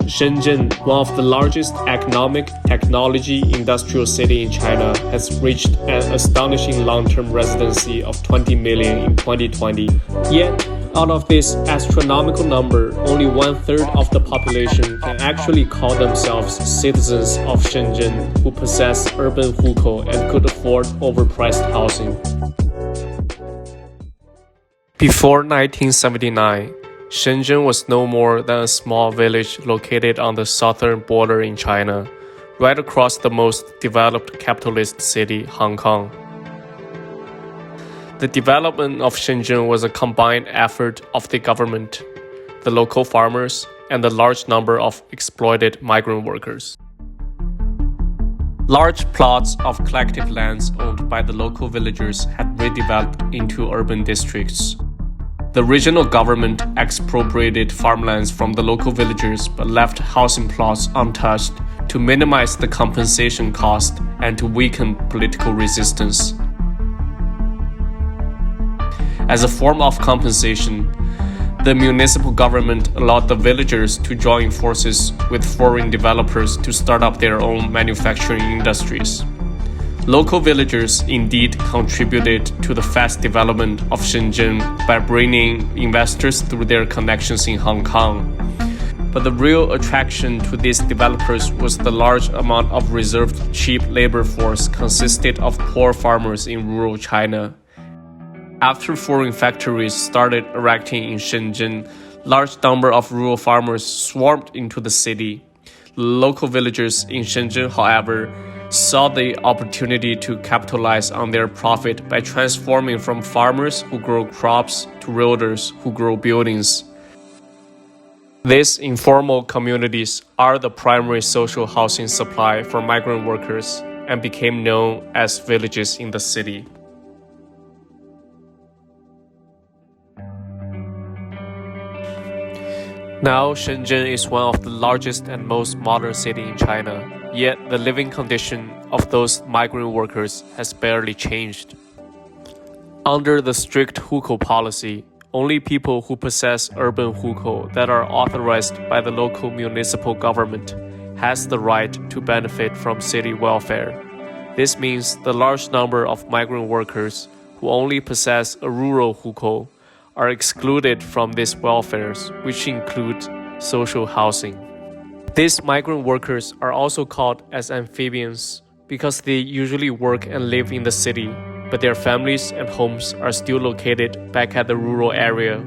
Shenzhen, one of the largest economic, technology, industrial city in China, has reached an astonishing long-term residency of 20 million in 2020. Yet, out of this astronomical number, only 1/3 of the population can actually call themselves citizens of Shenzhen who possess urban hukou and could afford overpriced housing. Before 1979, Shenzhen was no more than a small village located on the southern border in China, right across the most developed capitalist city, Hong Kong. The development of Shenzhen was a combined effort of the government, the local farmers, and the large number of exploited migrant workers. Large plots of collective lands owned by the local villagers had redeveloped into urban districts. The regional government expropriated farmlands from the local villagers but left housing plots untouched to minimize the compensation cost and to weaken political resistance. As a form of compensation, the municipal government allowed the villagers to join forces with foreign developers to start up their own manufacturing industries. Local villagers indeed contributed to the fast development of Shenzhen by bringing investors through their connections in Hong Kong. But the real attraction to these developers was the large amount of reserved cheap labor force consisted of poor farmers in rural China. After foreign factories started erecting in Shenzhen, large number of rural farmers swarmed into the city. Local villagers in Shenzhen, however, saw the opportunity to capitalize on their profit by transforming from farmers who grow crops to realtors who grow buildings. These informal communities are the primary social housing supply for migrant workers and became known as villages in the city. Now, Shenzhen is one of the largest and most modern cities in China, yet the living condition of those migrant workers has barely changed. Under the strict hukou policy, only people who possess urban hukou that are authorized by the local municipal government has the right to benefit from city welfare. This means the large number of migrant workers who only possess a rural hukou are excluded from these welfares, which include social housing. These migrant workers are also called as amphibians because they usually work and live in the city, but their families and homes are still located back at the rural area